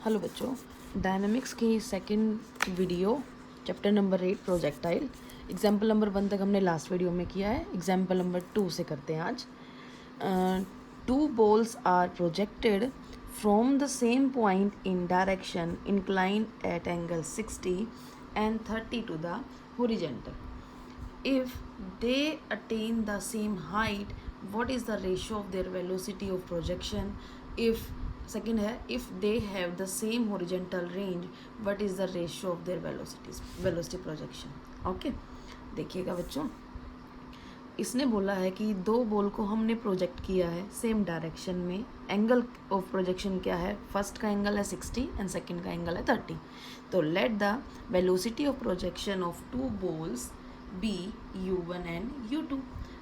Hello बच्चों, dynamics की second video chapter number 8 projectile. Example number 1 तक हमने लास्ट वीडियो में किया है। एग्जाम्पल नंबर 2 से करते हैं आज। Two balls are projected from the same point in direction inclined at angle 60 and 30 to the horizontal. If they attain the same height, what is the ratio of their velocity of projection? If second है, if they have the same horizontal range, what is the ratio of their velocity projection? Okay, देखिएगा बच्चों, इसने बोला है कि दो ball को हमने प्रोजेक्ट किया है सेम डायरेक्शन में. एंगल ऑफ प्रोजेक्शन क्या है? फर्स्ट का एंगल है 60 एंड सेकंड का एंगल है 30. तो let the velocity of projection of two balls be u1 and u2.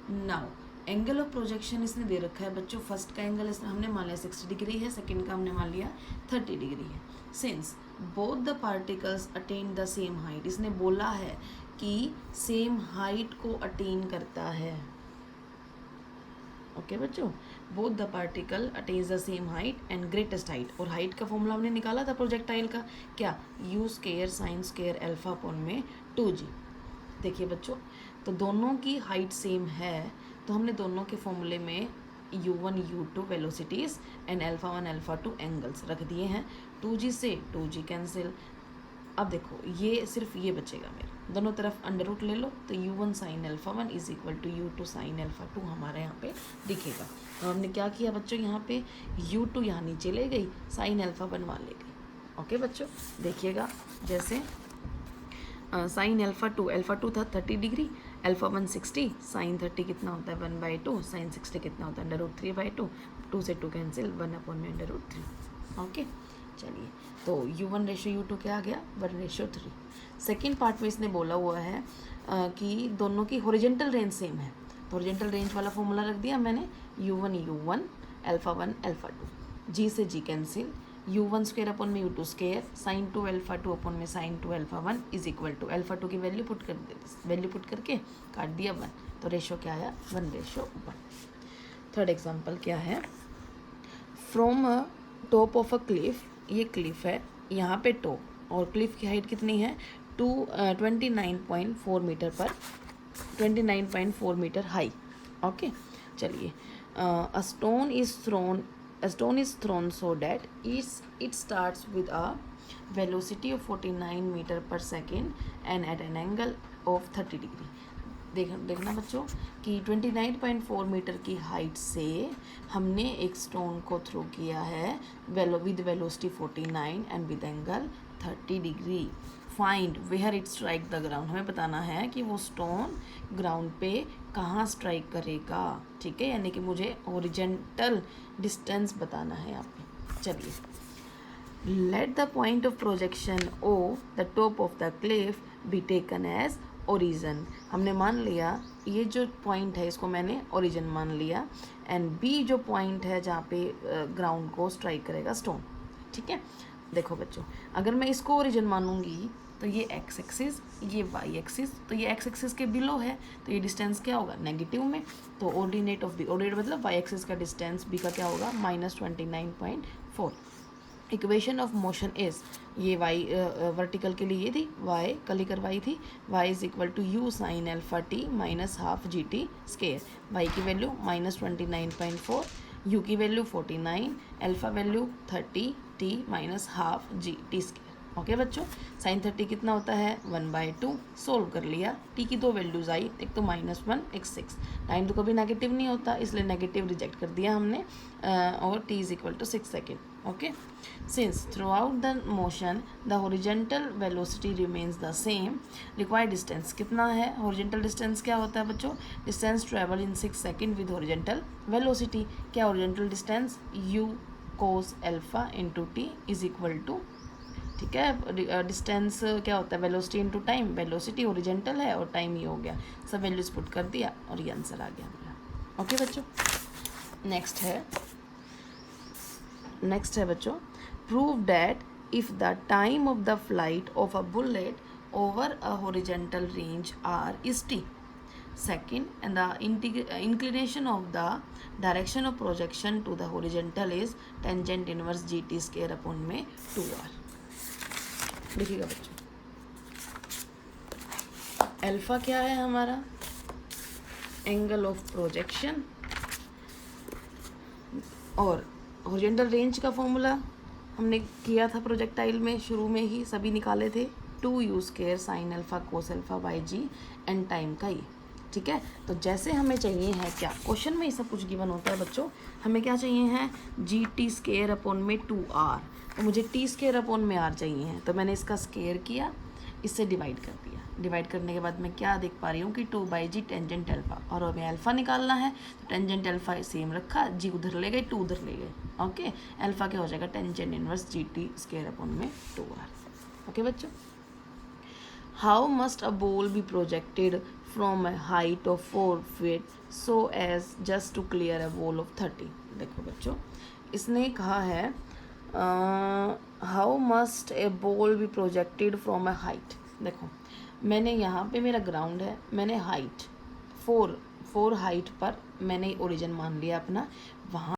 Now angle of projection इसने दे रखा है बच्चों. फर्स्ट का एंगल इसने हमने मान लिया 60 डिग्री है, सेकंड का हमने मान लिया 30 डिग्री है. Since both the particles attain the same height, इसने बोला है कि सेम हाइट को अटेन करता है. ओके बच्चों, both the particle attains the same height and greatest height. और हाइट का फॉर्मूला हमने निकाला था प्रोजेक्टाइल का, क्या? You square sine square alpha upon में 2g. देखिए बच्चों, तो दोनों की हाइट सेम है, तो हमने दोनों के फॉर्मूले में u1 u2 velocities and alpha 1 alpha 2 angles रख दिए हैं. 2g से 2g कैंसिल. अब देखो, ये सिर्फ ये बचेगा मेरा, दोनों तरफ अंडर रूट ले लो, तो u1 sine alpha 1 is equal to u2 sine alpha 2 हमारे यहाँ पे दिखेगा. और हमने क्या किया बच्चों, यहाँ पे u2 यहाँ नीचे ले गई, साइन अल्फा 1 वहाँ ले गई. ओके बच्चों, देखिएगा जैसे साइन अल्फा 2 था 30 डिग्री, अल्फा 1 60, साइन 30 कितना होता है 1/2, साइन 60 कितना होता है अंडर रूट 3/2, 2 से 2 कैंसिल, 1 अपॉन में अंडर रूट 3. ओके, चलिए, तो u1 रेशो u2 क्या आ गया? 1:3. सेकेंड पार्ट में इसने बोला हुआ है कि दोनों की हॉरिजॉन्टल रेंज सेम है, तो हॉरिजॉन्टल रेंज वाला फॉर्मूला रख दिया मैंने, u1 अल्फा 1 अल्फा 2, g से g cancel, u1 square upon में u2 square, sine 2 alpha 2 upon में sine 2 alpha 1 is equal to alpha 2 की वैल्यू पुट करके काट दिया 1, तो रेशो क्या आया? 1:1. थर्ड एग्जाम्पल क्या है? From a top of a cliff, ये क्लिफ है, यहाँ पे टॉप, और क्लिफ की हाइट कितनी है? 29.4 मीटर पर 29.4 मीटर हाई. ओके, चलिए, a stone is thrown so that it starts with a velocity of 49 meter per second and at an angle of 30 degree. देखना बच्चों कि 29.4 मीटर की हाइट से हमने एक स्टोन को थ्रो किया है with velocity 49 and with angle 30 degree. Find where it strike the ground. हमें बताना है कि वो स्टोन ग्राउंड पे कहाँ स्ट्राइक करेगा. ठीक है, यानी कि मुझे ओरिजेंटल डिस्टेंस बताना है यहाँ पे. चलिए, let the point of projection O the top of the cliff be taken as origin. हमने मान लिया ये जो पॉइंट है इसको मैंने ओरिजन मान लिया, एंड बी जो पॉइंट है जहाँ पे ग्राउंड को स्ट्राइक करेगा स्टोन. ठीक है, देखो बच्चों, अगर मैं इसको ओरिजिन मानूंगी तो ये एक्स एक्सिस, ये वाई एक्सिस, तो ये एक्स एक्सिस के बिलो है, तो ये डिस्टेंस क्या होगा? नेगेटिव में. तो ऑर्डिनेट ऑफ बी, ऑर्डिनेट मतलब वाई एक्सिस का डिस्टेंस बी का क्या होगा? -29.4. इक्वेशन ऑफ मोशन इज, ये वाई वर्टिकल के लिए ये थी, वाई कल ही करवाई थी, Y is equal to U sine alpha T minus half G T square. Y की वैल्यू -29.4, यू की value 49, alpha value 30 T minus half G T square. Okay बच्चों, साइन 30 कितना होता है? 1/2. सोल्व कर लिया, टी की दो वैल्यूज आई, एक तो -1 एक 6. टाइम तो कभी नेगेटिव नहीं होता, इसलिए नेगेटिव रिजेक्ट कर दिया हमने, और T is equal to 6 second. Okay, since throughout the motion the horizontal velocity remains the same, required distance कितना है? हॉरिजॉन्टल डिस्टेंस क्या होता है बच्चों? Distance travel in 6 second with horizontal velocity. क्या horizontal distance? u cos alpha into T is equal to, ठीक है, distance क्या होता है? Velocity into time. Velocity horizontal है और टाइम ही हो गया, सब वैल्यूज पुट कर दिया और ये आंसर आ गया मेरा. ओके बच्चों, नेक्स्ट है बच्चों, prove that if the time of the flight of a bullet over a horizontal range R is T. Second, and the inclination of the direction of projection to the horizontal is tangent inverse GT square upon में 2r. देखिएगा बच्चों, alpha क्या है हमारा, angle of projection, और horizontal range का formula हमने किया था प्रोजेक्टाइल में, शुरू में ही सभी निकाले थे, 2u² sine alpha cos alpha by G and time का ये, ठीक है। तो जैसे हमें चाहिए है क्या, क्वेश्चन में ये सब कुछ गिवन होता है बच्चों, हमें क्या चाहिए है, GT² अपॉन में 2r, तो मुझे T² अपॉन में r चाहिए है, तो मैंने इसका स्क्वायर किया, इससे डिवाइड कर दिया, डिवाइड करने के बाद मैं क्या देख पा रही हूँ कि 2/g टेंजेंट अल्फा, और हमें अल्फा निकालना है, तो टेंजेंट अल्फा सेम रखा, जी उधर ले गए, 2 उधर ले गए, ओके। अल्फा क्या हो जाएगा, टेंजेंट इनवर्स GT² अपॉन में 2r, ओके बच्चों। How must a ball be projected from a height of 4 feet so as just to clear a ball of 30। देखो बच्चों, इसने कहा है how must a ball be projected from a height. देखो मैंने यहाँ पे मेरा ग्राउंड है, मैंने हाइट 4 हाइट पर मैंने ओरिजिन मान लिया अपना, वहाँ